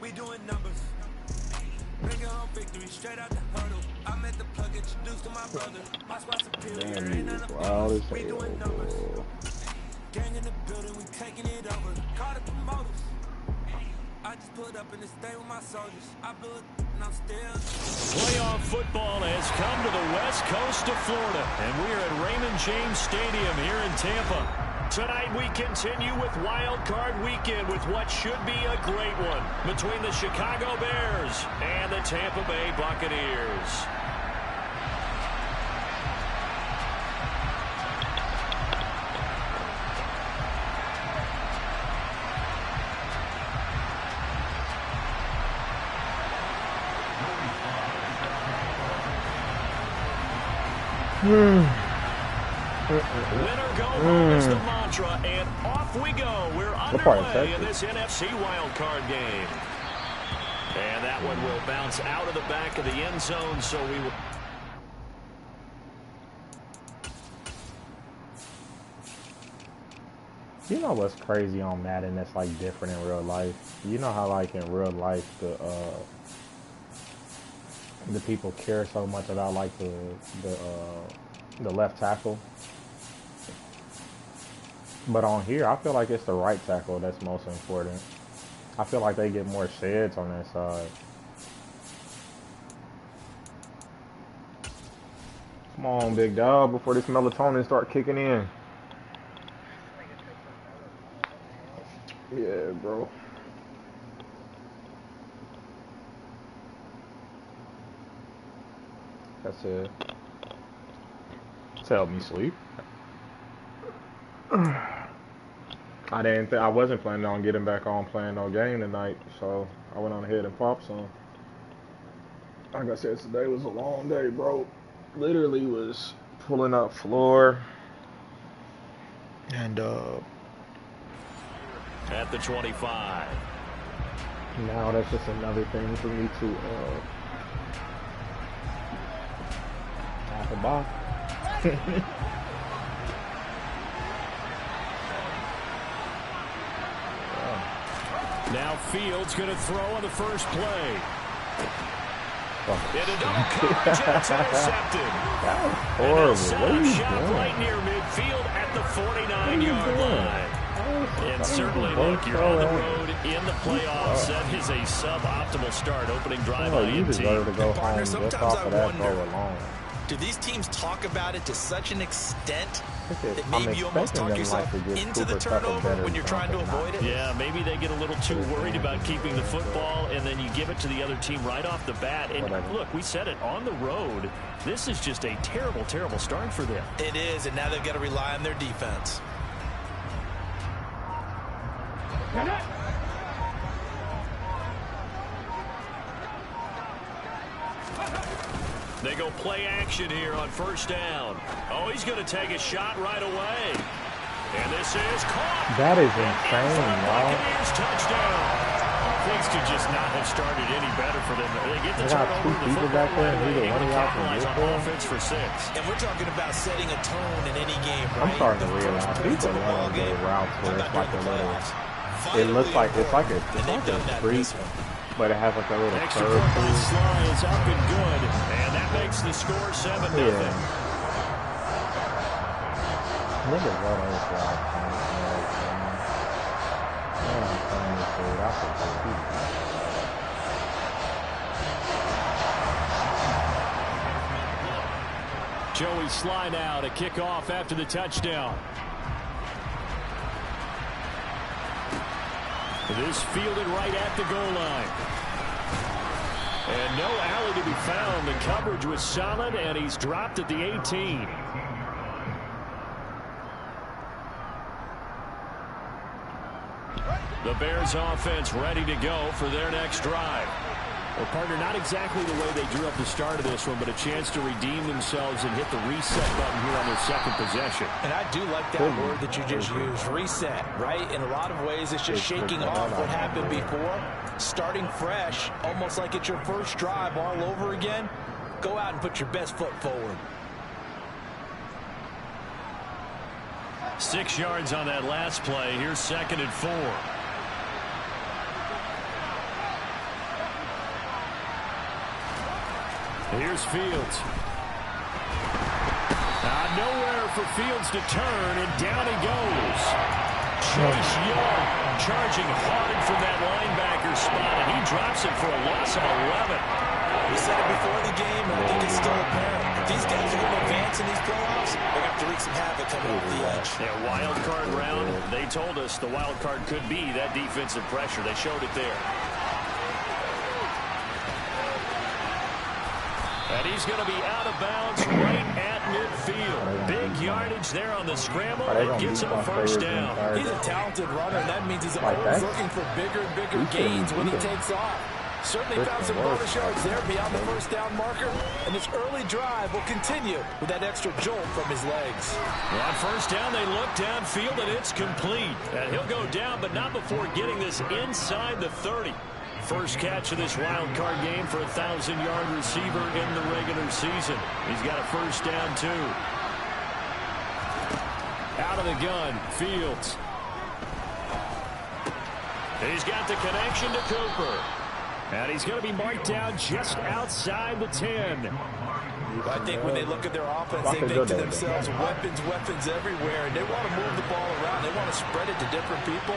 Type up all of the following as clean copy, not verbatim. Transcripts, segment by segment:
We doing numbers. Bringing home victory straight out the hurdle. I met the plug introduced to my brother. My spot superior. Ain't none of us. We doing numbers. Gang in the building, we taking it over. Call the promoters. I just put up in the state with my soldiers. I blew it and I'm still. Playoff football has come to the west coast of Florida, and we are at Raymond James Stadium here in Tampa. Tonight we continue with Wild Card Weekend with what should be a great one between the Chicago Bears and the Tampa Bay Buccaneers. Winner go home is the mantra, and off we go. We're underway in this NFC wildcard game. And that one will bounce out of the back of the end zone, so we will. You know what's crazy on Madden that's like different in real life? You know how like in real life the people care so much about like the left tackle, but on here I feel like it's the right tackle that's most important. I feel like they get more sheds on that side. Come on, big dog, before this melatonin start kicking in. Yeah, bro. That's it. Tell me sleep. I wasn't planning on getting back on playing no game tonight, so I went on ahead and popped some. Like I said, today was a long day, bro. Literally was pulling up floor and at the 25. Now that's just another thing for me to have a box. Now Fields going to throw on the first play. In a double coverage, it's intercepted. That was horrible. What are you doing? Right near midfield at the 49-yard line. And certainly, look, you're on the road in the playoffs. That is a suboptimal start. Opening drive on you deserve to go home just off of that goal alone. Do these teams talk about it to such an extent that maybe you almost talk yourself into the turnover when you're trying to avoid it? Yeah, maybe they get a little too worried about keeping the football, and then you give it to the other team right off the bat. And look, we said it, on the road, this is just a terrible, terrible start for them. It is, and now they've got to rely on their defense. They go play action here on first down. Oh, he's going to take a shot right away. And this is caught. That is insane, y'all. Buccaneers touchdown. Things could just not have started any better for them. They get the turnover. Two people back there, and neither one of y'all can get on offense for 6. And we're talking about setting a tone in any game, right? I'm starting to realize people love the routes where it's like a little. It looks like it's like a street, but it has like a little Extra curve. point by Sly is up and good, and that makes the score 7-0. Niggas love those routes, man. I'm playing this dude. I forget. Joey Sly now to kick off after the touchdown. This fielded right at the goal line. And no alley to be found. The coverage was solid, and he's dropped at the 18. The Bears offense ready to go for their next drive. Well, partner, not exactly the way they drew up the start of this one, but a chance to redeem themselves and hit the reset button here on their second possession. And I do like that word that you just used, reset, right? In a lot of ways, it's just shaking off what happened before, starting fresh, almost like it's your first drive all over again. Go out and put your best foot forward. 6 yards on that last play. Here's 2nd and 4. Here's Fields. Nowhere for Fields to turn, and down he goes. Chase Young charging hard from that linebacker spot, and he drops it for a loss of 11. We said it before the game, and I think it's still apparent. If these guys are going to advance in these playoffs, they're going to have to wreak some havoc coming off the edge. Yeah, wild card round. They told us the wild card could be that defensive pressure. They showed it there. And he's going to be out of bounds right at midfield. Big yardage there on the scramble. It gets him a first down. He's a talented runner, and that means he's always looking for bigger and bigger gains when he takes off. Certainly found some bonus yards there beyond the first down marker. And this early drive will continue with that extra jolt from his legs. Well, on first down, they look downfield, and it's complete. And he'll go down, but not before getting this inside the 30. First catch of this wild card game for a 1,000-yard receiver in the regular season. He's got a first down, too. Out of the gun, Fields. He's got the connection to Cooper. And he's going to be marked down just outside the 10. I think when they look at their offense, they think to themselves, weapons everywhere. And they want to move the ball around. They want to spread it to different people.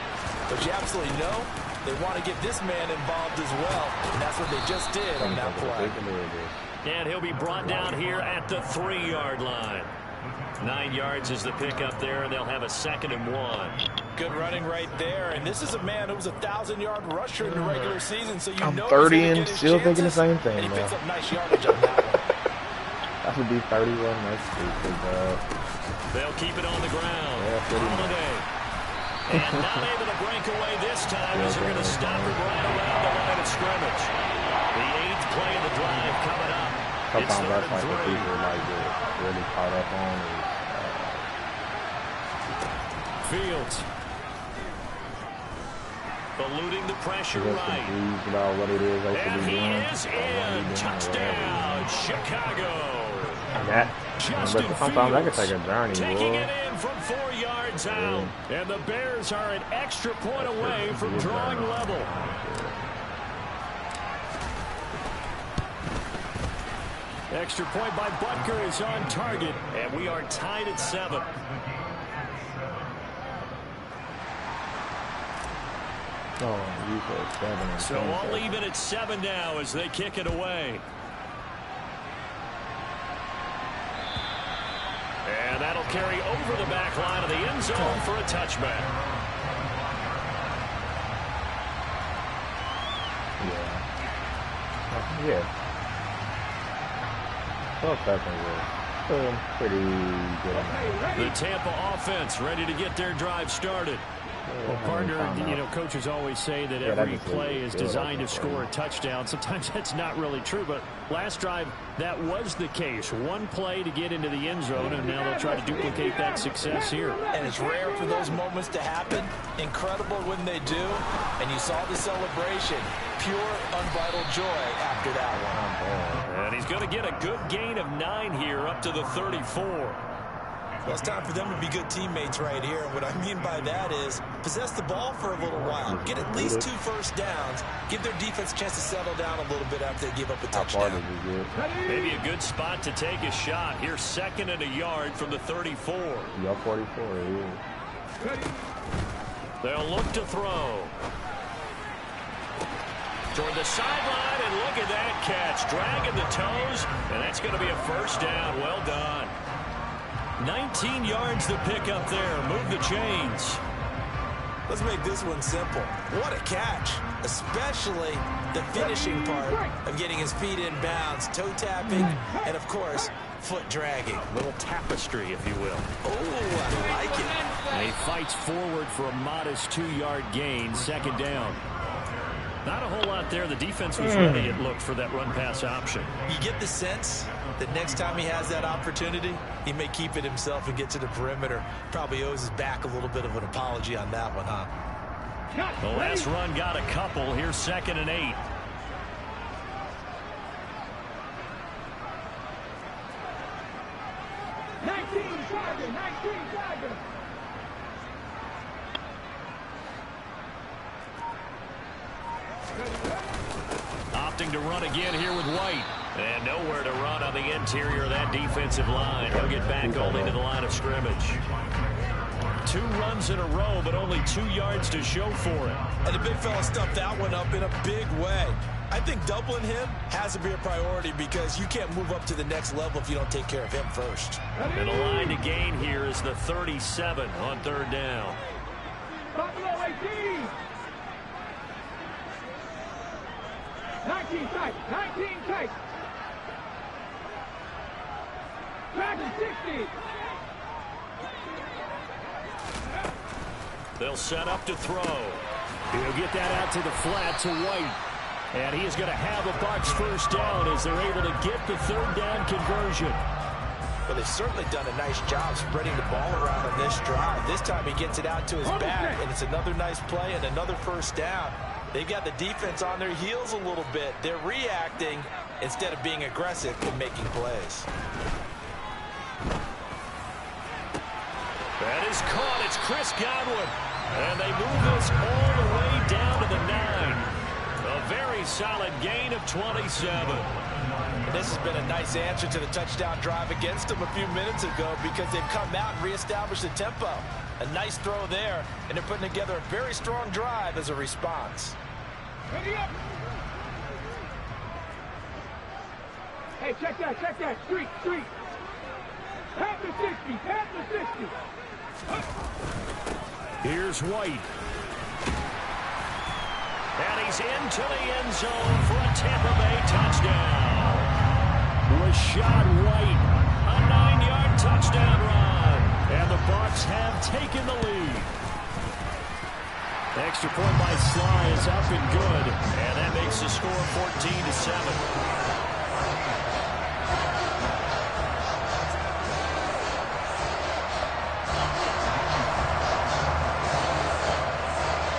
But you absolutely know they want to get this man involved as well. And that's what they just did on that play. And he'll be brought down here at the 3-yard line. 9 yards is the pickup there, and they'll have a 2nd and 1. Good running right there. And this is a man who was a 1,000-yard rusher in the regular season. So you know 30 and still thinking the same thing. And he picks up nice yardage on that one. That would be 31. That's good. They'll keep it on the ground. Yeah, Holiday. And not able to break away this time as they're going to stop it right around the line of scrimmage. The 8th play of the drive coming up. Sometimes that's like what people like get really caught up on is Fields. Eluding the pressure right. Confused about what it is they should be doing. And he is in. Touchdown, Chicago. Sometimes I can take a journey, taking it in from 4 yards out. And the Bears are an extra point away from drawing level. Extra point by Butker is on target, and we are tied at 7. You said 7. So all even at 7 now as they kick it away. And that'll carry over the back line of the end zone for a touchback. Yeah. Well, definitely pretty good. The Tampa offense ready to get their drive started. Well, partner, coaches always say that every play is designed to score a touchdown. Sometimes that's not really true, but last drive, that was the case. One play to get into the end zone, and now they'll try to duplicate that success here. And it's rare for those moments to happen. Incredible when they do. And you saw the celebration. Pure, unbridled joy after that one. And he's going to get a good gain of 9 here up to the 34. Well, it's time for them to be good teammates right here. And what I mean by that is possess the ball for a little while. Get at least 2 first downs. Give their defense a chance to settle down a little bit after they give up a touchdown. Maybe a good spot to take a shot. Here's 2nd and a yard from the 34. Yeah, 44, yeah. They'll look to throw. Toward the sideline, and look at that catch. Dragging the toes, and that's going to be a first down. Well done. 19 yards to pick up there. Move the chains. Let's make this one simple. What a catch, especially the finishing part of getting his feet in bounds, toe tapping, and, of course, foot dragging. Little tapestry, if you will. Oh, I like it. And he fights forward for a modest 2-yard gain, 2nd down. Not a whole lot there. The defense was ready, it looked, for that run-pass option. You get the sense that next time he has that opportunity, he may keep it himself and get to the perimeter. Probably owes his back a little bit of an apology on that one, huh? The last run got a couple. Here's 2nd and 8. Opting to run again here with White. And nowhere to run on the interior of that defensive line. He'll get back only to the line of scrimmage. 2 runs in a row, but only 2 yards to show for it. And the big fella stuffed that one up in a big way. I think doubling him has to be a priority because you can't move up to the next level if you don't take care of him first. And the line to gain here is the 37 on 3rd down. 19 tight, 19 tight. Back to 60. They'll set up to throw. He'll get that out to the flat to White. And he is going to have a Bucs first down as they're able to get the 3rd down conversion. Well, they've certainly done a nice job spreading the ball around on this drive. This time he gets it out to his back, and it's another nice play and another first down. They've got the defense on their heels a little bit. They're reacting instead of being aggressive and making plays. That is caught. It's Chris Godwin. And they move this all the way down to the 9. A very solid gain of 27. And this has been a nice answer to the touchdown drive against them a few minutes ago because they've come out and reestablished the tempo. A nice throw there, and they're putting together a very strong drive as a response. Ready up. Hey, check that. Street. Half the 60. Here's White. And he's into the end zone for a Tampa Bay touchdown. Rashad White, a 9-yard touchdown run. And the Bucs have taken the lead. Extra point by Sly is up and good. And that makes the score 14-7.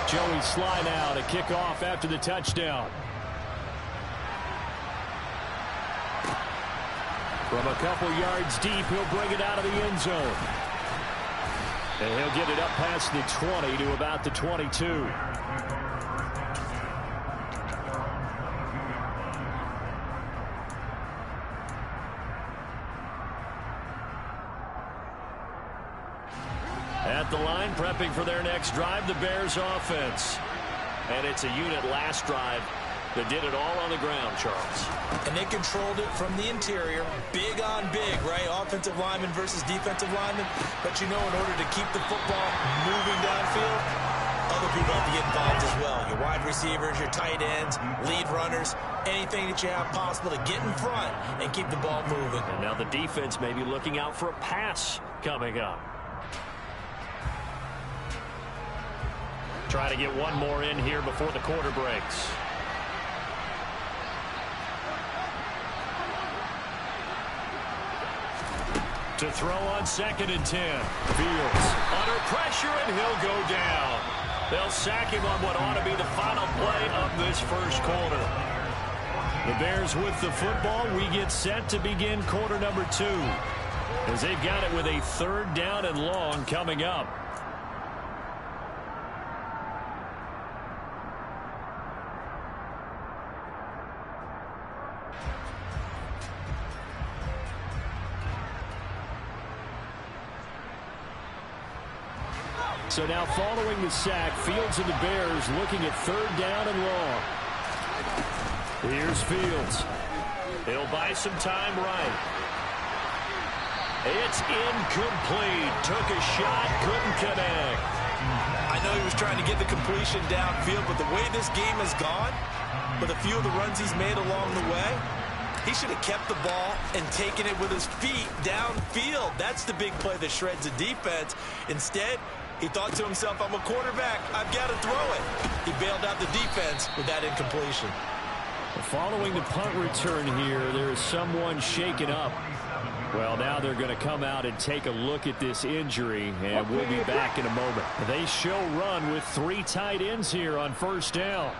Joey Sly now to kick off after the touchdown. From a couple yards deep, he'll bring it out of the end zone. And he'll get it up past the 20 to about the 22. At the line, prepping for their next drive, the Bears offense. And it's a unit last drive that did it all on the ground, Charles. And they controlled it from the interior. Big on big, right? Offensive lineman versus defensive lineman. But you know, in order to keep the football moving downfield, other people have to get involved as well. Your wide receivers, your tight ends, lead runners, anything that you have possible to get in front and keep the ball moving. And now the defense may be looking out for a pass coming up. Try to get one more in here before the quarter breaks. To throw on 2nd and 10. Fields under pressure, and he'll go down. They'll sack him on what ought to be the final play of this first quarter. The Bears with the football. We get set to begin quarter number 2. As they've got it with a 3rd down and long coming up. So now following the sack, Fields and the Bears looking at 3rd down and long. Here's Fields. He'll buy some time right. It's incomplete. Took a shot, couldn't connect. I know he was trying to get the completion downfield, but the way this game has gone, with a few of the runs he's made along the way, he should have kept the ball and taken it with his feet downfield. That's the big play that shreds the defense. Instead, he thought to himself, I'm a quarterback, I've got to throw it. He bailed out the defense with that incompletion. Following the punt return here, there's someone shaken up. Well, now they're going to come out and take a look at this injury, and we'll be back in a moment. They show run with 3 tight ends here on 1st down.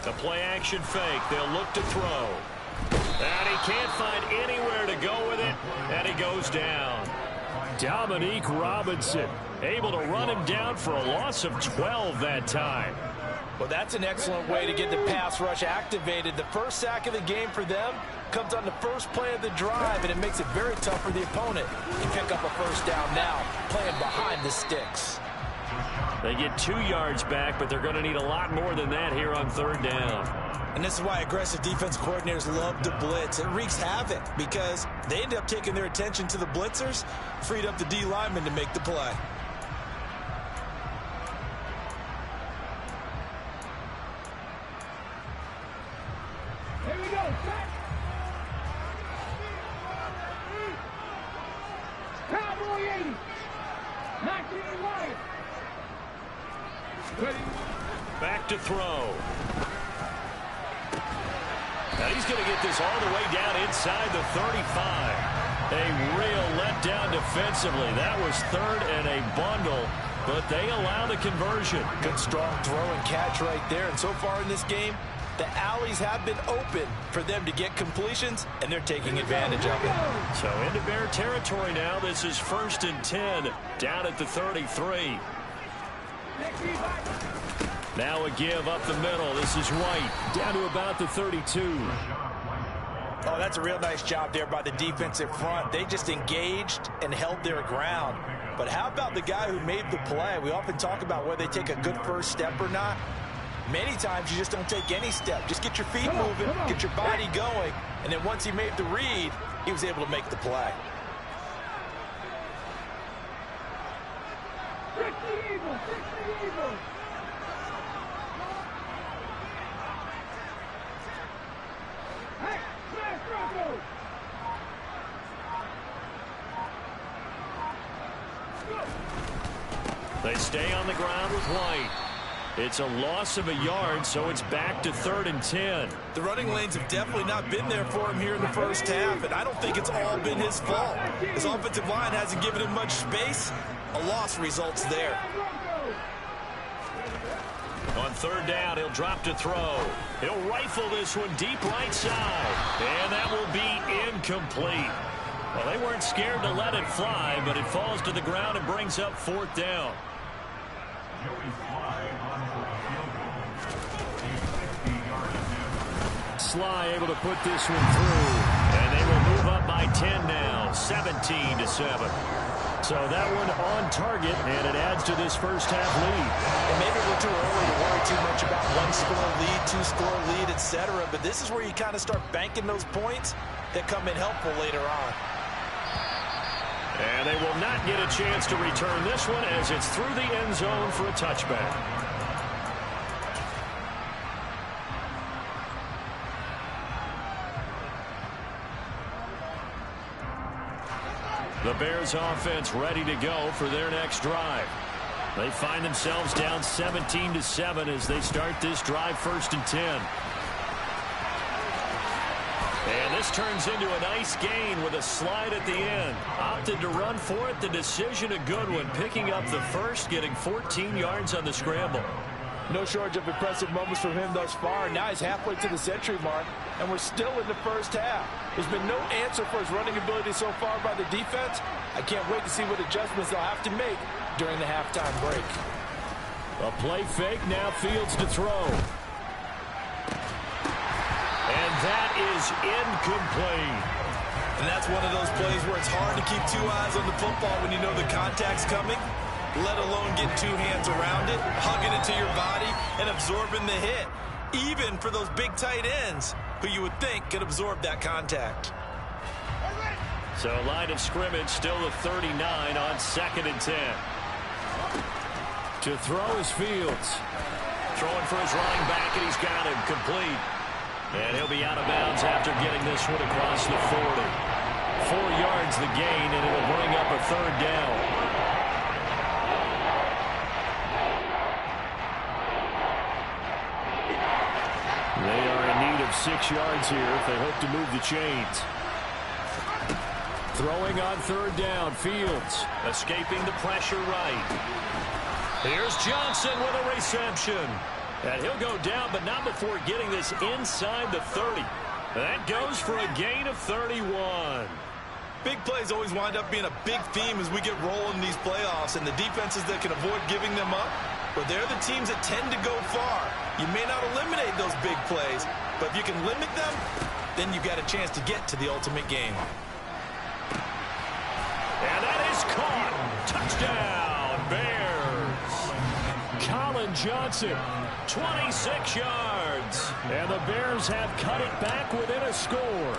The play-action fake. They'll look to throw. And he can't find anywhere to go with it, and he goes down. Dominique Robinson able to run him down for a loss of 12 that time. Well, that's an excellent way to get the pass rush activated. The first sack of the game for them comes on the first play of the drive, and it makes it very tough for the opponent to pick up a first down now, playing behind the sticks. They get 2 yards back, but they're going to need a lot more than that here on third down. And this is why aggressive defense coordinators love to blitz. It wreaks havoc because they end up taking their attention to the blitzers, freed up the D lineman to make the play. Here we go, set. Cowboy 80. 19 wide. Ready. Back to throw. Now he's going to get this all the way down inside the 35. A real letdown defensively. That was third and a bundle, but they allow the conversion. Good strong throw and catch right there. And so far in this game, the alleys have been open for them to get completions, and they're taking advantage of it. So into Bear territory now. This is 1st and 10 down at the 33. Now a give up the middle. This is White down to about the 32. Oh, that's a real nice job there by the defensive front. They just engaged and held their ground. But how about the guy who made the play? We often talk about whether they take a good first step or not. Many times you just don't take any step. Just get your feet moving, get your body going, and then once he made the read, he was able to make the play. They stay on the ground with White. It's a loss of a yard, so it's back to 3rd and 10. The running lanes have definitely not been there for him here in the first half, and I don't think it's all been his fault. His offensive line hasn't given him much space. A loss results there. On 3rd down, he'll drop to throw. He'll rifle this one deep right side, and that will be incomplete. Well, they weren't scared to let it fly, but it falls to the ground and brings up 4th down. Sly able to put this one through, and they will move up by 10 now, 17-7. So that one on target, and it adds to this first half lead. And maybe we're too early to worry too much about 1-score lead, 2-score lead, etc. But this is where you kind of start banking those points that come in helpful later on. And they will not get a chance to return this one as it's through the end zone for a touchback. The Bears offense ready to go for their next drive. They find themselves down 17-7 as they start this drive 1st and 10. And this turns into a nice gain with a slide at the end. Opted to run for it. The decision a good one. Picking up the first, getting 14 yards on the scramble. No shortage of impressive moments from him thus far. Now he's halfway to the century mark, and we're still in the first half. There's been no answer for his running ability so far by the defense. I can't wait to see what adjustments they'll have to make during the halftime break. A play fake, now Fields to throw. And that is incomplete. And that's one of those plays where it's hard to keep 2 eyes on the football when you know the contact's coming, let alone get 2 hands around it, hugging it to your body, and absorbing the hit. Even for those big tight ends who you would think could absorb that contact. So line of scrimmage still a 39 on 2nd and 10. To throw is Fields. Throwing for his running back, and he's got him complete. And he'll be out of bounds after getting this one across the 40. 4 yards the gain, and it'll bring up a 3rd down. They are in need of 6 yards here if they hope to move the chains. Throwing on 3rd down, Fields escaping the pressure right. Here's Johnson with a reception. And he'll go down, but not before getting this inside the 30. That goes for a gain of 31. Big plays always wind up being a big theme as we get rolling in these playoffs, and the defenses that can avoid giving them up Well, they're the teams that tend to go far. You may not eliminate those big plays, but if you can limit them, then you've got a chance to get to the ultimate game. And that is caught. Touchdown, Bears. Colin Johnson, 26 yards. And the Bears have cut it back within a score.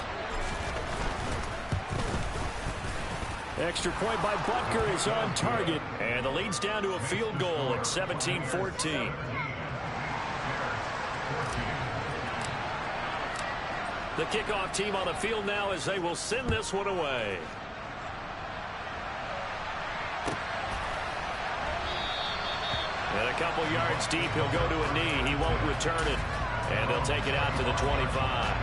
Extra point by Butker is on target. And the lead's down to a field goal at 17-14. The kickoff team on the field now as they will send this one away. And a couple yards deep, he'll go to a knee. He won't return it. And they'll take it out to the 25.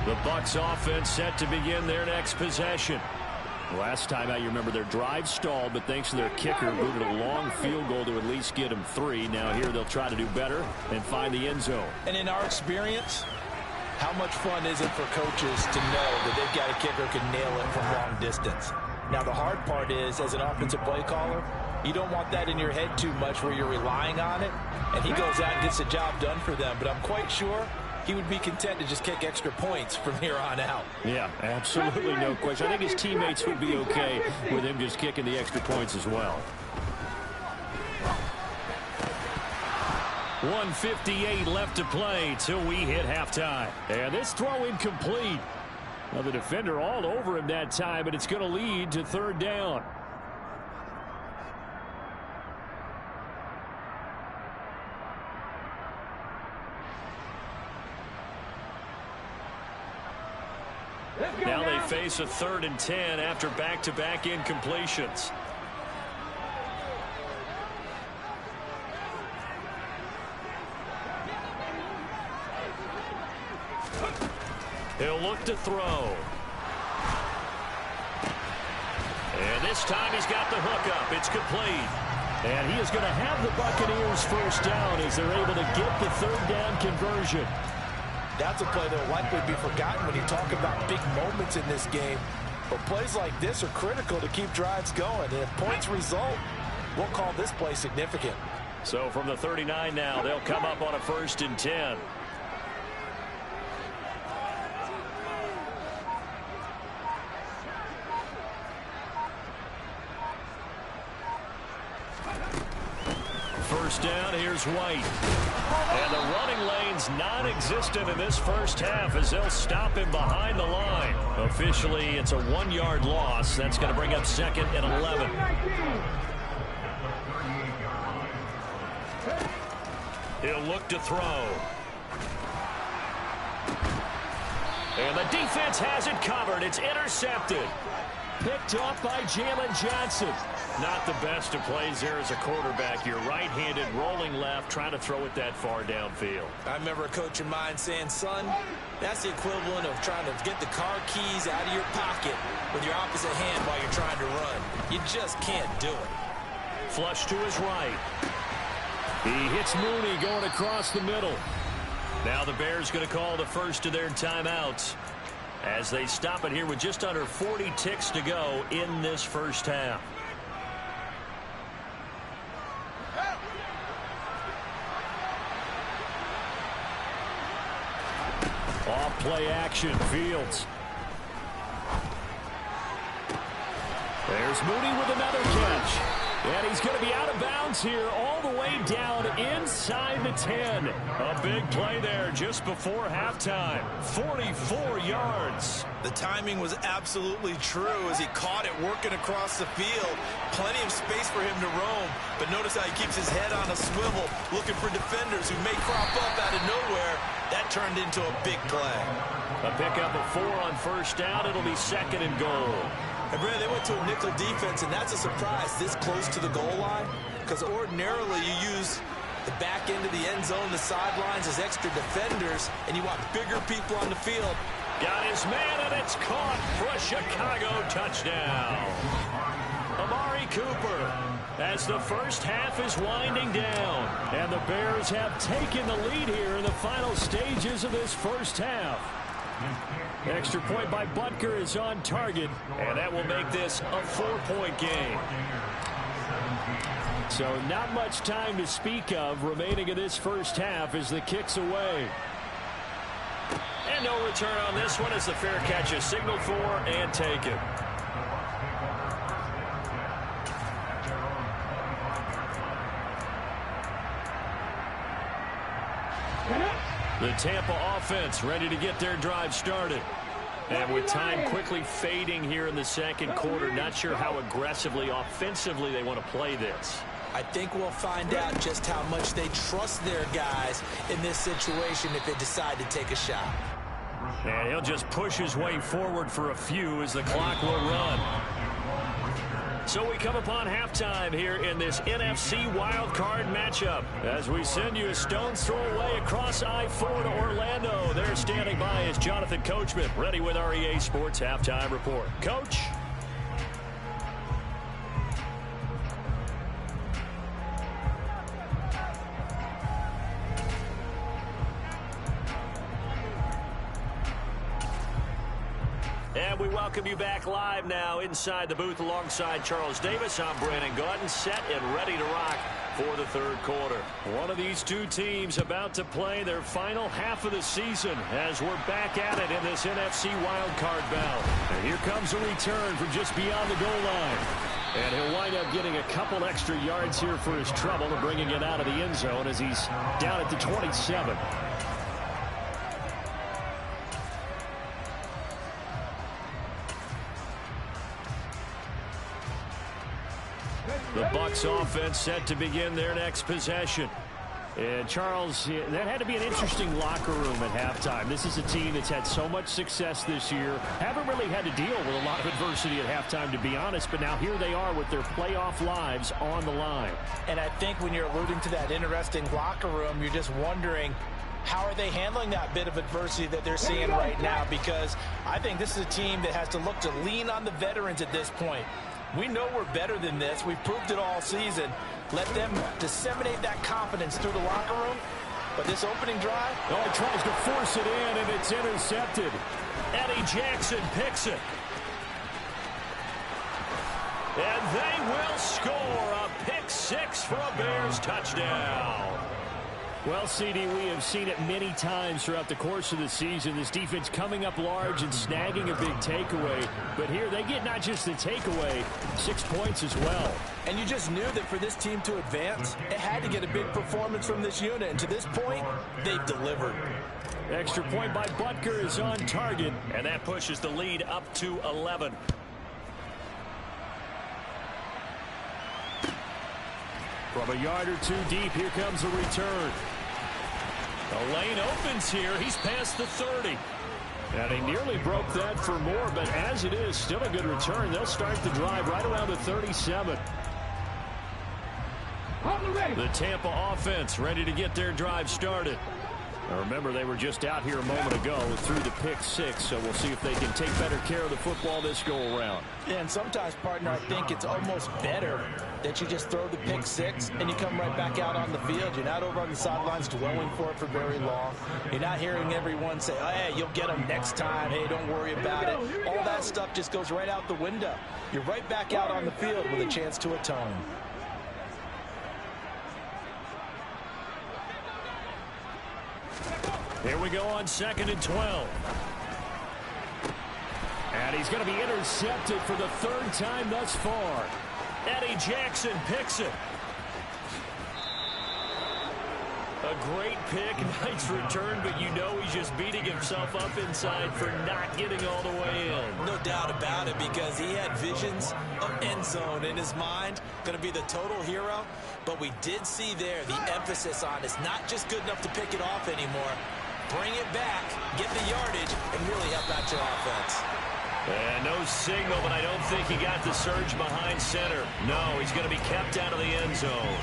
The Bucs offense set to begin their next possession. Last time out, you remember their drive stalled, but thanks to their kicker, booted a long field goal to at least get them 3. Now here they'll try to do better and find the end zone. And in our experience, how much fun is it for coaches to know that they've got a kicker who can nail it from long distance? Now the hard part is, as an offensive play caller, you don't want that in your head too much where you're relying on it, and he goes out and gets the job done for them. But I'm quite sure he would be content to just kick extra points from here on out. Yeah, absolutely no question. I think his teammates would be okay with him just kicking the extra points as well. 1:58 left to play till we hit halftime. And this throw incomplete. Well, the defender all over him that time, and it's going to lead to 3rd down. Now they face a 3rd and 10 after back-to-back incompletions. He'll look to throw. And this time he's got the hook up. It's complete. And he is going to have the Buccaneers 1st down as they're able to get the 3rd down conversion. That's a play that will likely be forgotten when you talk about big moments in this game. But plays like this are critical to keep drives going. And if points result, we'll call this play significant. So from the 39 now, they'll come up on a 1st and 10. First down, here's White. And the running lane's non-existent in this first half as they'll stop him behind the line. Officially, it's a 1-yard loss. That's going to bring up 2nd and 11. He'll look to throw. And the defense has it covered. It's intercepted. Picked off by Jalen Johnson. Not the best of plays there as a quarterback. You're right-handed, rolling left, trying to throw it that far downfield. I remember a coach of mine saying, son, that's the equivalent of trying to get the car keys out of your pocket with your opposite hand while you're trying to run. You just can't do it. Flush to his right. He hits Mooney going across the middle. Now the Bears going to call the first of their timeouts as they stop it here with just under 40 ticks to go in this first half. Off play action, Fields. There's Mooney with another catch. And he's going to be out of bounds here all the way down inside the 10. A big play there just before halftime. 44 yards. The timing was absolutely true as he caught it working across the field. Plenty of space for him to roam. But notice how he keeps his head on a swivel, looking for defenders who may crop up out of nowhere. That turned into a big play. A pickup of 4 on first down. It'll be 2nd and goal. And Brad, they went to a nickel defense, and that's a surprise this close to the goal line, because ordinarily you use the back end of the end zone, the sidelines as extra defenders, and you want bigger people on the field. Got his man, and it's caught for a Chicago touchdown. Amari Cooper as the first half is winding down, and the Bears have taken the lead here in the final stages of this first half. Extra point by Butker is on target, and that will make this a 4-point game. So not much time to speak of remaining in this first half as the kick's away. And no return on this one as the fair catch is signaled for and taken. The Tampa offense ready to get their drive started. And with time quickly fading here in the second quarter, not sure how aggressively, offensively they want to play this. I think we'll find out just how much they trust their guys in this situation if they decide to take a shot. And he'll just push his way forward for a few as the clock will run. So we come upon halftime here in this NFC wildcard matchup as we send you a stone's throw away across I-4 to Orlando. There standing by is Jonathan Coachman, ready with our EA Sports Halftime Report. Coach? And we welcome you back live now inside the booth alongside Charles Davis. I'm Brandon Gaudin, set and ready to rock for the third quarter. One of these two teams about to play their final half of the season as we're back at it in this NFC wildcard bout. And here comes a return from just beyond the goal line. And he'll wind up getting a couple extra yards here for his trouble and bringing it out of the end zone as he's down at the 27. The Bucs offense set to begin their next possession. And Charles, that had to be an interesting locker room at halftime. This is a team that's had so much success this year. Haven't really had to deal with a lot of adversity at halftime, to be honest. But now here they are with their playoff lives on the line. And I think when you're alluding to that interesting locker room, you're just wondering, how are they handling that bit of adversity that they're seeing right now? Because I think this is a team that has to look to lean on the veterans at this point. We know we're better than this. We've proved it all season. Let them disseminate that confidence through the locker room. But this opening drive... Oh, he tries to force it in, and it's intercepted. Eddie Jackson picks it. And they will score a pick six for a Bears touchdown. Well, CD, we have seen it many times throughout the course of the season. This defense coming up large and snagging a big takeaway. But here they get not just the takeaway, 6 points as well. And you just knew that for this team to advance, it had to get a big performance from this unit. And to this point, they've delivered. Extra point by Butker is on target, and that pushes the lead up to 11. From a yard or two deep, here comes a return. The lane opens here. He's past the 30. And he nearly broke that for more, but as it is, still a good return. They'll start the drive right around the 37. The Tampa offense ready to get their drive started. Now remember, they were just out here a moment ago through the pick six, so we'll see if they can take better care of the football this go-around. Yeah, and sometimes, partner, I think it's almost better that you just throw the pick six and you come right back out on the field. You're not over on the sidelines dwelling for it for very long. You're not hearing everyone say, oh, hey, you'll get them next time. Hey, don't worry about it. All that stuff just goes right out the window. You're right back out on the field with a chance to atone. Here we go on 2nd and 12. And he's going to be intercepted for the third time thus far. Eddie Jackson picks it. A great pick, nice return, but you know he's just beating himself up inside for not getting all the way in. No doubt about it, because he had visions of end zone in his mind. Going to be the total hero. But we did see there the emphasis on it's not just good enough to pick it off anymore. Bring it back, get the yardage, and really help out your offense. And no signal, but I don't think he got the surge behind center. No, he's going to be kept out of the end zone.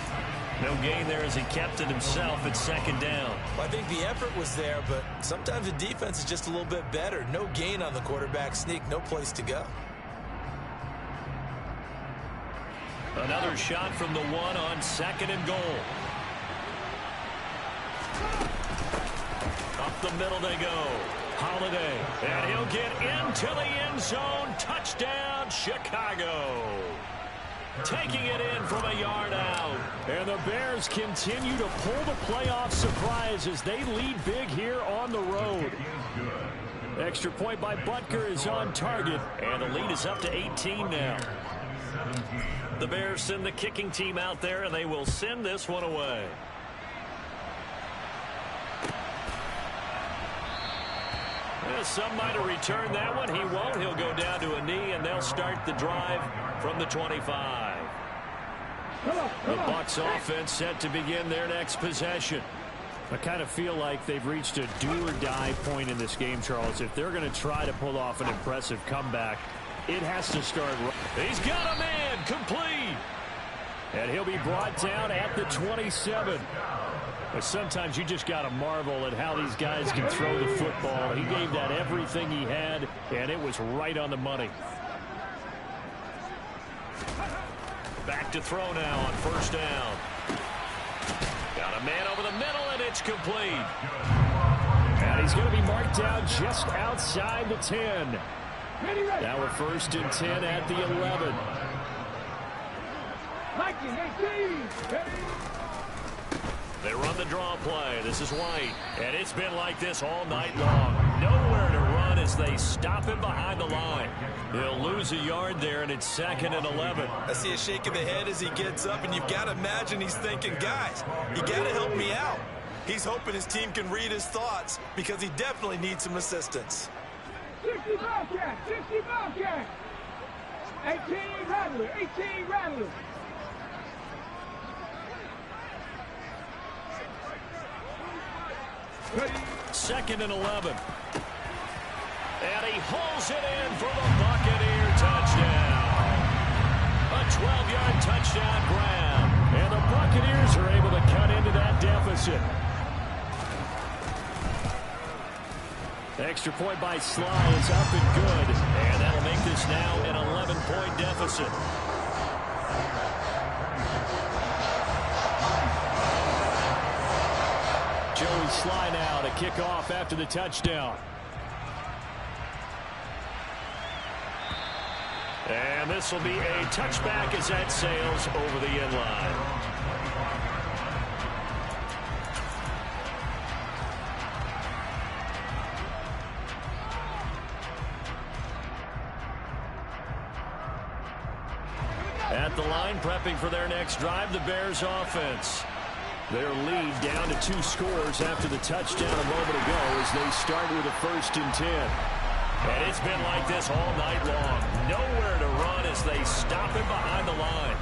No gain there as he kept it himself at 2nd down. Well, I think the effort was there, but sometimes the defense is just a little bit better. No gain on the quarterback sneak, no place to go. Another shot from the one on 2nd and goal. Up the middle they go. Holiday. And he'll get into the end zone. Touchdown, Chicago. Taking it in from a yard out. And the Bears continue to pull the playoff surprise as they lead big here on the road. Extra point by Butker is on target. And the lead is up to 18 now. The Bears send the kicking team out there, and they will send this one away. Some might have returned that one. He won't. He'll go down to a knee, and they'll start the drive from the 25. The Bucs offense set to begin their next possession. I kind of feel like they've reached a do-or-die point in this game, Charles. If they're going to try to pull off an impressive comeback, it has to start. He's got a man complete. And he'll be brought down at the 27. But sometimes you just got to marvel at how these guys can throw the football. He gave that everything he had, and it was right on the money. Back to throw now on first down. Got a man over the middle, and it's complete. And he's going to be marked down just outside the 10. Now we're first and 10 at the 11. They run the draw play. This is White. And it's been like this all night long. Nowhere to run as they stop him behind the line. He'll lose a yard there, and it's 2nd and 11. I see a shake of the head as he gets up, and you've got to imagine he's thinking, guys, you got to help me out. He's hoping his team can read his thoughts because he definitely needs some assistance. 60 Bobcat, 60 Bobcat. 18 Rattler, 18 Rattler. Second and 11. And he hauls it in for the Buccaneer touchdown. A 12-yard touchdown grab. And the Buccaneers are able to cut into that deficit. Extra point by Sly is up and good. And that'll make this now an 11-point deficit. Joey Sly now to kick off after the touchdown. And this will be a touchback as that sails over the end line. At the line, prepping for their next drive, the Bears offense. Their lead down to 2 scores after the touchdown a moment ago as they start with a 1st and 10. And it's been like this all night long. Nowhere to run as they stop him behind the line.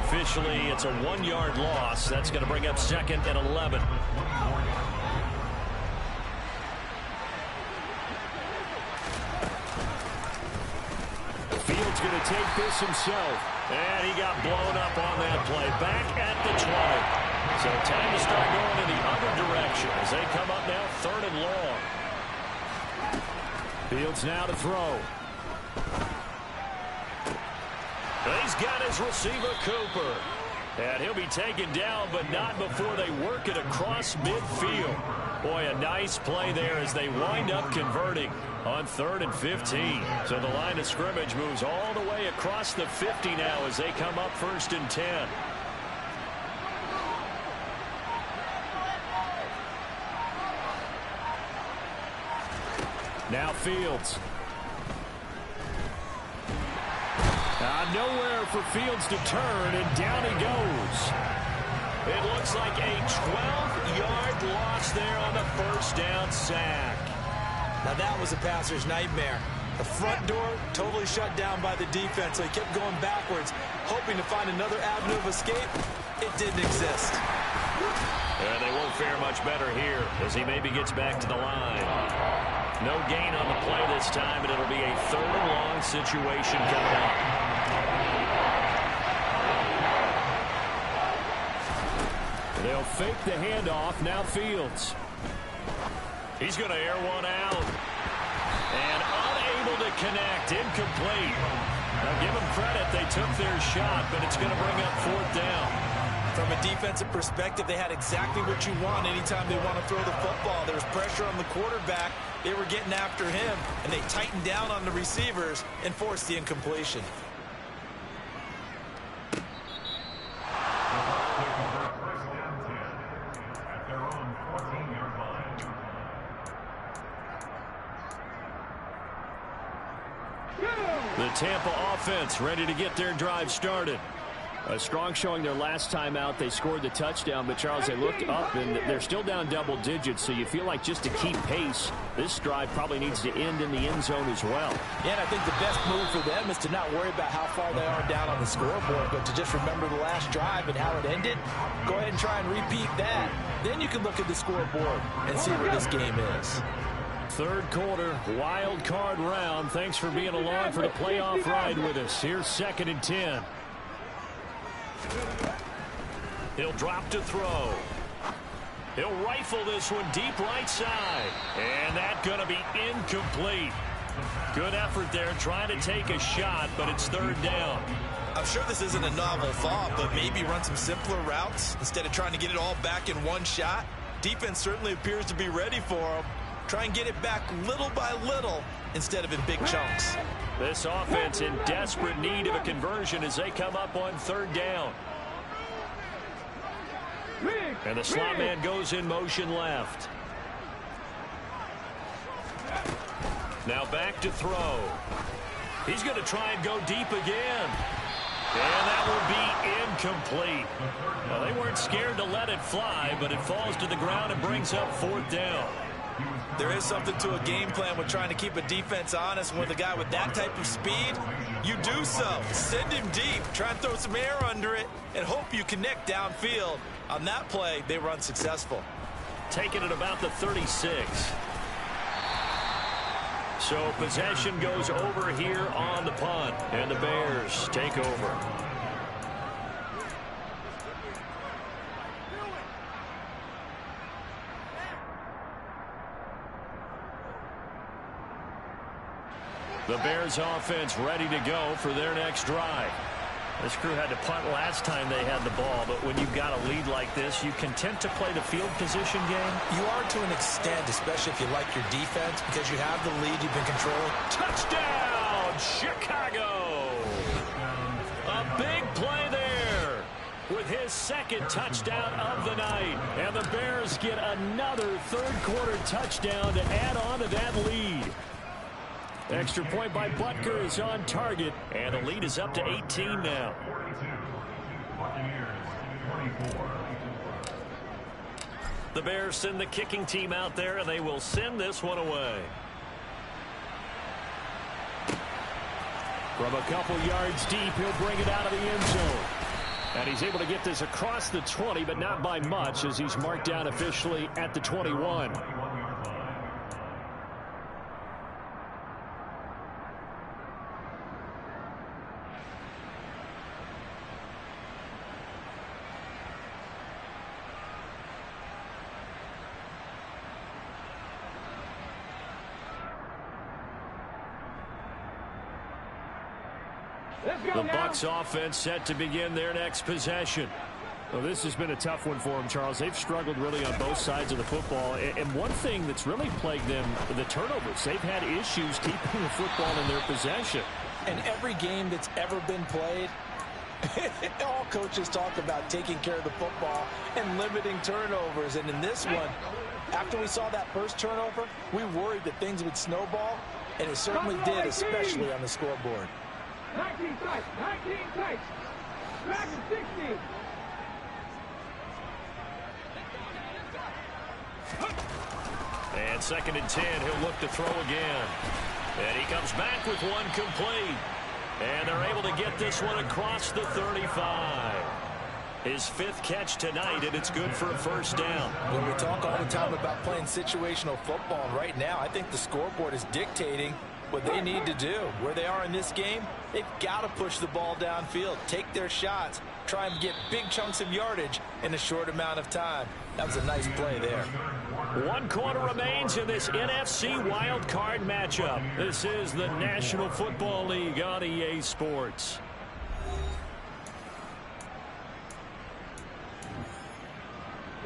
Officially, it's a 1-yard loss. That's going to bring up 2nd and 11. Fields going to take this himself. And he got blown up on that play. Back at the 20. So time to start going in the other direction as they come up now 3rd and long. Fields now to throw. He's got his receiver, Cooper. And he'll be taken down, but not before they work it across midfield. Boy, a nice play there as they wind up converting on 3rd and 15. So the line of scrimmage moves all the way across the 50 now as they come up 1st and 10. Now Fields. Nowhere for Fields to turn, and down he goes. It looks like a 12-yard loss there on the 1st down sack. Now that was a passer's nightmare. The front door totally shut down by the defense, so he kept going backwards, hoping to find another avenue of escape. It didn't exist. And they won't fare much better here as he maybe gets back to the line. No gain on the play this time, but it'll be a 3rd and long situation coming up. They'll fake the handoff. Now Fields. He's going to air one out. And unable to connect. Incomplete. Now give them credit. They took their shot, but it's going to bring up 4th down. From a defensive perspective, they had exactly what you want anytime they want to throw the football. There was pressure on the quarterback. They were getting after him, and they tightened down on the receivers and forced the incompletion. The Tampa offense ready to get their drive started. A strong showing their last time out. They scored the touchdown, but Charles, they looked up and they're still down double digits, so you feel like just to keep pace, this drive probably needs to end in the end zone as well. Yeah, and I think the best move for them is to not worry about how far they are down on the scoreboard, but to just remember the last drive and how it ended. Go ahead and try and repeat that. Then you can look at the scoreboard and see where this game is. Third quarter, wild card round. Thanks for being along for the playoff ride with us. Here's 2nd and 10. He'll drop to throw. He'll rifle this one deep right side. And that's going to be incomplete. Good effort there trying to take a shot, but it's 3rd down. I'm sure this isn't a novel thought, but maybe run some simpler routes instead of trying to get it all back in one shot. Defense certainly appears to be ready for him. Try and get it back little by little instead of in big chunks. This offense in desperate need of a conversion as they come up on 3rd down. And the slot man goes in motion left. Now back to throw. He's going to try and go deep again. And that will be incomplete. Well, they weren't scared to let it fly, but it falls to the ground and brings up 4th down. There is something to a game plan with trying to keep a defense honest. With a guy with that type of speed, you do so. Send him deep. Try and throw some air under it and hope you connect downfield. On that play, they were unsuccessful. Taking it about the 36. So possession goes over here on the punt, and the Bears take over. The Bears offense ready to go for their next drive. This crew had to punt last time they had the ball, but when you've got a lead like this, you content to play the field position game? You are to an extent, especially if you like your defense, because you have the lead you've been controlling. Touchdown, Chicago! A big play there with his 2nd touchdown of the night. And the Bears get another 3rd quarter touchdown to add on to that lead. Extra point by Butker is on target, and the lead is up to 18 now. The Bears send the kicking team out there, and they will send this one away. From a couple yards deep, he'll bring it out of the end zone. And he's able to get this across the 20, but not by much, as he's marked down officially at the 21. The Bucs offense set to begin their next possession. Well, this has been a tough one for them, Charles. They've struggled really on both sides of the football. And one thing that's really plagued them, the turnovers. They've had issues keeping the football in their possession. And every game that's ever been played, all coaches talk about taking care of the football and limiting turnovers. And in this one, after we saw that first turnover, we worried that things would snowball, and it certainly did, especially on the scoreboard. 19 tights, 19 tights. Back to 60. And 2nd and 10, he'll look to throw again. And he comes back with one complete. And they're able to get this one across the 35. His 5th catch tonight, and it's good for a 1st down. When we talk all the time about playing situational football, right now I think the scoreboard is dictating what they need to do. Where they are in this game, they've got to push the ball downfield, take their shots, try and get big chunks of yardage in a short amount of time. That was a nice play there. 1 quarter remains in this NFC wild card matchup. This is the National Football League on EA Sports.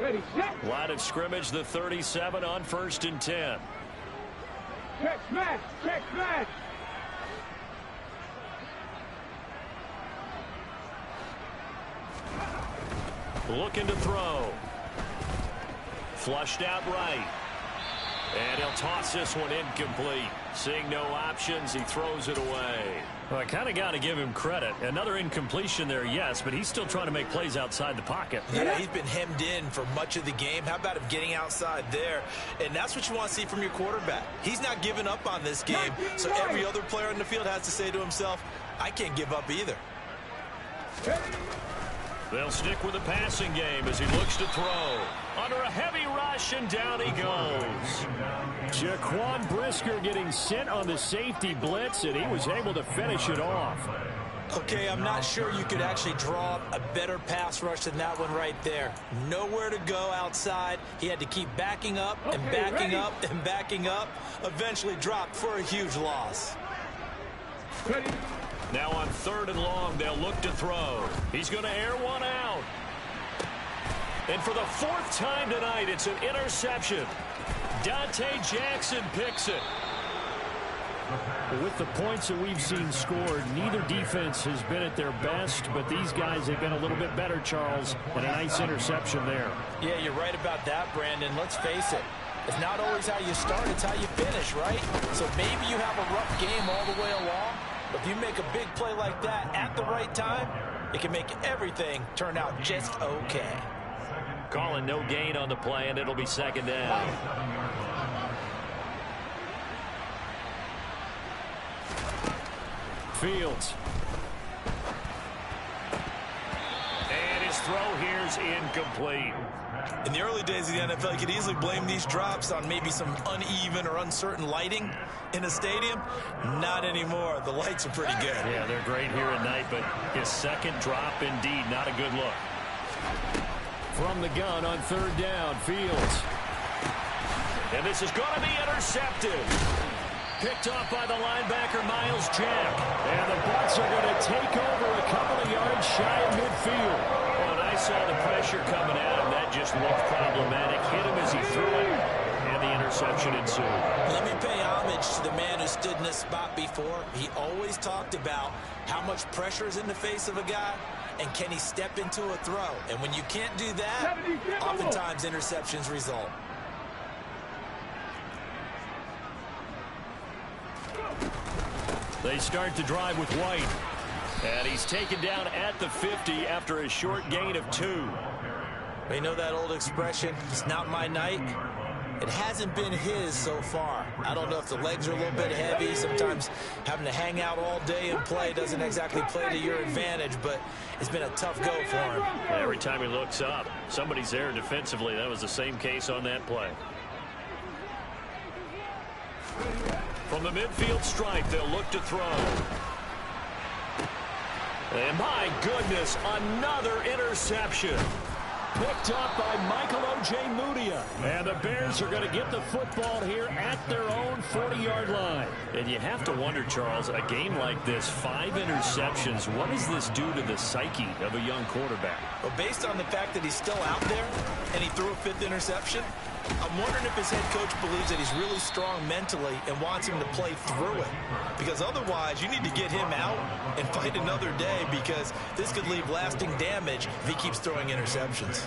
Ready, set. Line of scrimmage, the 37 on 1st and 10. Check smash. Check smash. Looking to throw. Flushed out right. And he'll toss this one incomplete. Seeing no options, he throws it away. Well, I kind of got to give him credit. Another incompletion there, yes, but he's still trying to make plays outside the pocket. Yeah, he's been hemmed in for much of the game. How about him getting outside there? And that's what you want to see from your quarterback. He's not giving up on this game, so every other player in the field has to say to himself, I can't give up either. They'll stick with the passing game as he looks to throw. Under a heavy rush, and down he goes. Jaquan Brisker getting sent on the safety blitz, and he was able to finish it off. Okay, I'm not sure you could actually draw up a better pass rush than that one right there. Nowhere to go outside. He had to keep backing up and backing up and backing up. Eventually dropped for a huge loss. Ready. Now on 3rd and long, they'll look to throw. He's going to air one out. And for the 4th time tonight, it's an interception. Dante Jackson picks it. With the points that we've seen scored, neither defense has been at their best, but these guys have been a little bit better, Charles, and a nice interception there. Yeah, you're right about that, Brandon. Let's face it. It's not always how you start, it's how you finish, right? So maybe you have a rough game all the way along, but if you make a big play like that at the right time, it can make everything turn out just okay. Calling no gain on the play, and it'll be 2nd down. Fields. And his throw here's incomplete. In the early days of the NFL, you could easily blame these drops on maybe some uneven or uncertain lighting in a stadium. Not anymore. The lights are pretty good. Yeah, they're great here at night, but his 2nd drop, indeed, not a good look. From the gun on 3rd down, Fields. And this is going to be intercepted. Picked off by the linebacker, Miles Jack. And the Bucs are going to take over a couple of yards shy of midfield. When I saw the pressure coming at him, that just looked problematic. Hit him as he threw it, and the interception ensued. Let me pay homage to the man who stood in this spot before. He always talked about how much pressure is in the face of a guy, and can he step into a throw. And when you can't do that, oftentimes interceptions result. They start to drive with White. And he's taken down at the 50 after a short gain of 2. You know that old expression, it's not my night? It hasn't been his so far. I don't know if the legs are a little bit heavy. Sometimes having to hang out all day and play doesn't exactly play to your advantage, but it's been a tough go for him. Every time he looks up, somebody's there defensively. That was the same case on that play. From the midfield stripe, they'll look to throw. And my goodness, another interception. Picked up by Michael O.J. Mudia. And the Bears are going to get the football here at their own 40-yard line. And you have to wonder, Charles, a game like this, 5 interceptions, what does this do to the psyche of a young quarterback? Well, based on the fact that he's still out there and he threw a 5th interception, I'm wondering if his head coach believes that he's really strong mentally and wants him to play through it. Because otherwise, you need to get him out and fight another day, because this could leave lasting damage if he keeps throwing interceptions.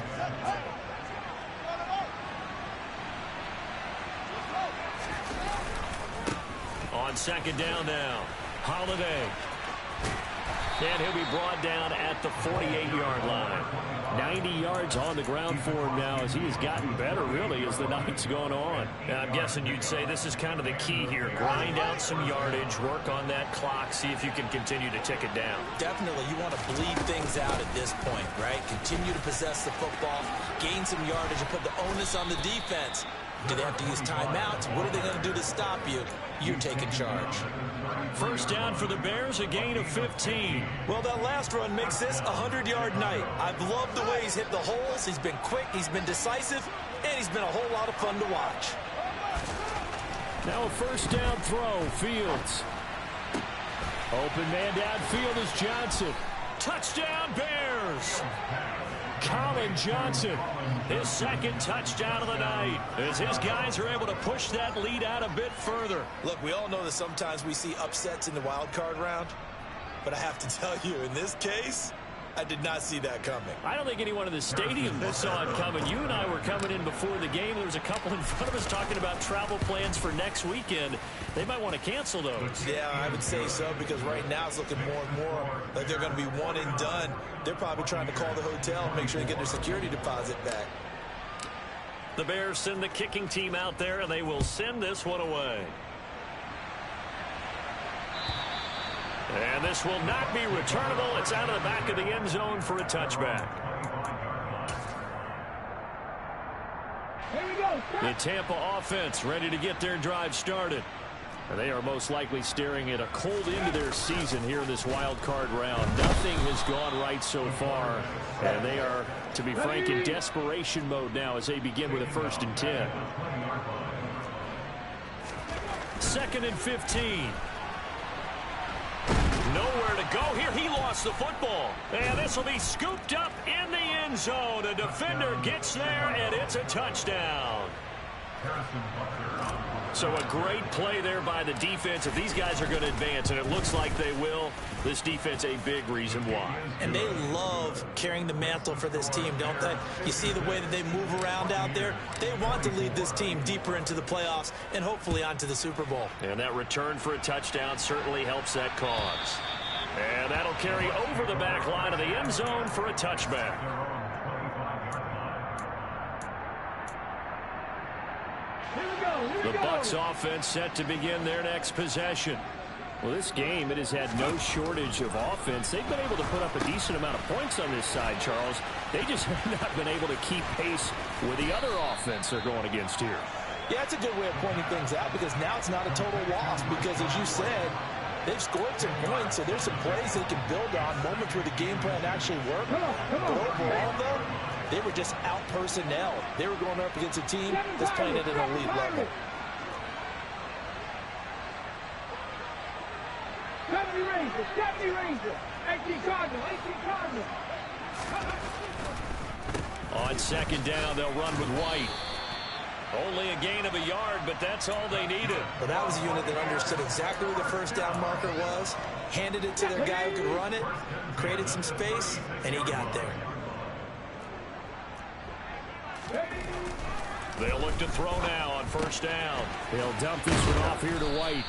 On 2nd down now, Holiday. And he'll be brought down at the 48-yard line. 90 yards on the ground for him now as he has gotten better, really, as the night's gone on. And I'm guessing you'd say this is kind of the key here. Grind out some yardage, work on that clock, see if you can continue to tick it down. Definitely, you want to bleed things out at this point, right? Continue to possess the football, gain some yardage, and put the onus on the defense. Do they have to use timeouts? What are they going to do to stop you? You're taking charge. 1st down for the Bears, a gain of 15. Well, that last run makes this a 100-yard night. I've loved the way he's hit the holes. He's been quick, he's been decisive, and he's been a whole lot of fun to watch. Now a 1st down throw, Fields. Open man downfield is Johnson. Touchdown, Bears! Colin Johnson, his second touchdown of the night, as his guys are able to push that lead out a bit further. Look, we all know that sometimes we see upsets in the wild card round, but I have to tell you, in this case, I did not see that coming. I don't think anyone in the stadium saw it coming. You and I were coming in before the game. There was a couple in front of us talking about travel plans for next weekend. They might want to cancel those. Yeah, I would say so, because right now it's looking more and more like they're going to be one and done. They're probably trying to call the hotel and make sure they get their security deposit back. The Bears send the kicking team out there, and they will send this one away. And this will not be returnable. It's out of the back of the end zone for a touchback. Here we go. The Tampa offense ready to get their drive started. And they are most likely staring at a cold end to their season here in this wild card round. Nothing has gone right so far. And they are, to be frank, in desperation mode now as they begin with a 1st and 10. 2nd and 15. Nowhere to go here. He lost the football. And this will be scooped up in the end zone. A defender gets there, and it's a touchdown. So a great play there by the defense. If these guys are going to advance, and it looks like they will, this defense a big reason why. And they love carrying the mantle for this team, don't they? You see the way that they move around out there? They want to lead this team deeper into the playoffs and hopefully onto the Super Bowl. And that return for a touchdown certainly helps that cause. And that'll carry over the back line of the end zone for a touchback. The Bucs offense set to begin their next possession. Well, this game, it has had no shortage of offense. They've been able to put up a decent amount of points on this side, Charles. They just have not been able to keep pace with the other offense they're going against here. Yeah, it's a good way of pointing things out, because now it's not a total loss, because as you said, they've scored some points, so there's some plays they can build on, moments where the game plan actually worked. But overall, though, they were just out-personnel. They were going up against a team that's playing at an elite level. 70 Ranger, 70 Ranger, 18 Cardinal, 18 Cardinal. On 2nd down, they'll run with White. Only a gain of a yard, but that's all they needed. Well, that was a unit that understood exactly where the 1st down marker was, handed it to their guy who could run it, created some space, and he got there. They'll look to throw now on 1st down. They'll dump this one off here to White.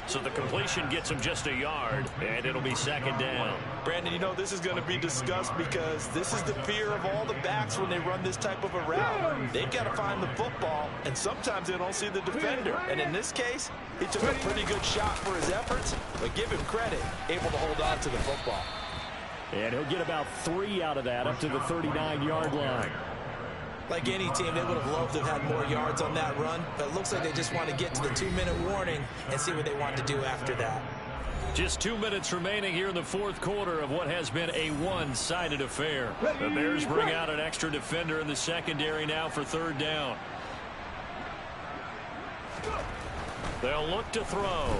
So the completion gets him just a yard, and it'll be 2nd down. Brandon, you know, this is going to be discussed, because this is the fear of all the backs when they run this type of a route. They've got to find the football, and sometimes they don't see the defender. And in this case, he took a pretty good shot for his efforts, but give him credit, able to hold on to the football. And he'll get about 3 out of that, up to the 39-yard line. Like any team, they would have loved to have had more yards on that run, but it looks like they just want to get to the 2-minute warning and see what they want to do after that. Just 2 minutes remaining here in the 4th quarter of what has been a one-sided affair. The Bears bring out an extra defender in the secondary now for 3rd down. They'll look to throw.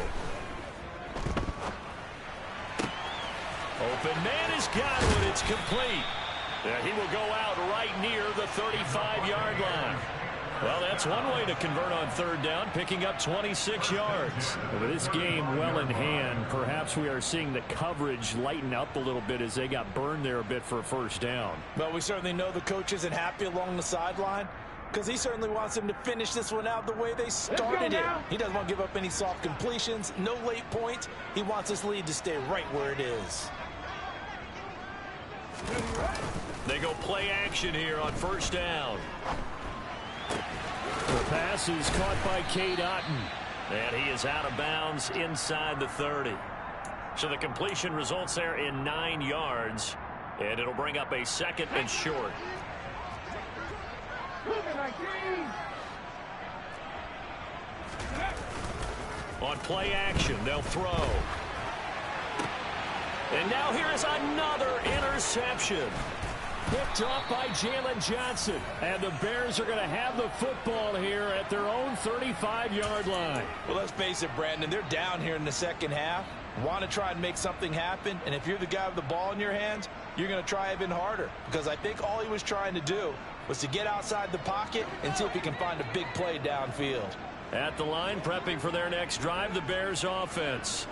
Open man has got one. It's complete. And he will go out right near the 35-yard line. Well, that's one way to convert on 3rd down, picking up 26 yards. With this game well in hand, perhaps we are seeing the coverage lighten up a little bit as they got burned there a bit for a 1st down. Well, we certainly know the coach isn't happy along the sideline, because he certainly wants them to finish this one out the way they started it. He doesn't want to give up any soft completions, no late points. He wants this lead to stay right where it is. They go play action here on 1st down. The pass is caught by Cade Otton, and he is out of bounds inside the 30. So the completion results there in 9 yards, and it'll bring up a 2nd and short. On play action, they'll throw. And now here is another interception. Picked off by Jalen Johnson. And the Bears are going to have the football here at their own 35-yard line. Well, let's face it, Brandon. They're down here in the second half. Want to try and make something happen. And if you're the guy with the ball in your hands, you're going to try even harder. Because I think all he was trying to do was to get outside the pocket and see if he can find a big play downfield. At the line, prepping for their next drive, the Bears offense.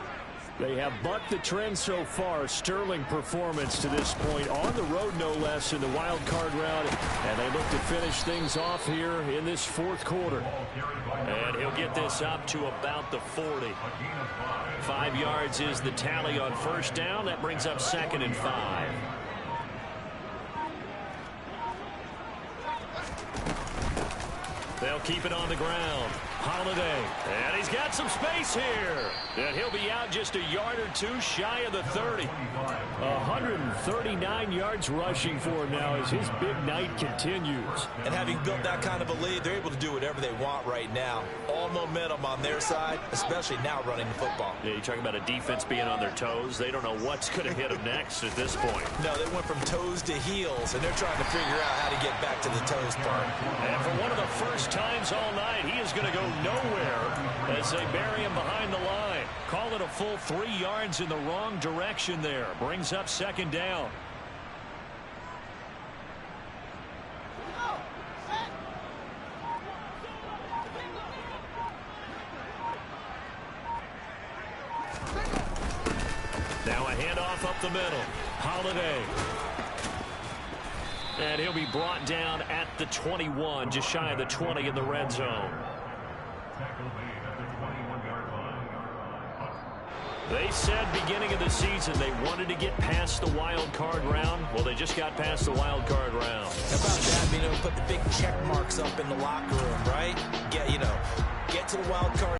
They have bucked the trend so far. Sterling performance to this point, on the road no less, in the wild card round. And they look to finish things off here in this fourth quarter. And he'll get this up to about the 40. 5 yards is the tally on first down. That brings up 2nd and 5. They'll keep it on the ground. Holiday. And he's got some space here. And he'll be out just a yard or two shy of the 30. 139 yards rushing for him now as his big night continues. And having built that kind of a lead, they're able to do whatever they want right now. All momentum on their side, especially now running the football. Yeah, you're talking about a defense being on their toes. They don't know what's going to hit them next at this point. No, they went from toes to heels, and they're trying to figure out how to get back to the toes part. And for one of the first times all night, he is going to go nowhere as they bury him behind the line. Call it a full 3 yards in the wrong direction there. Brings up 2nd down. Now a handoff up the middle. Holiday. And he'll be brought down at the 21, just shy of the 20 in the red zone. They said beginning of the season they wanted to get past the wild card round. Well, they just got past the wild card round. How about that? You know, put the big check marks up in the locker room, right? Get to the wild card.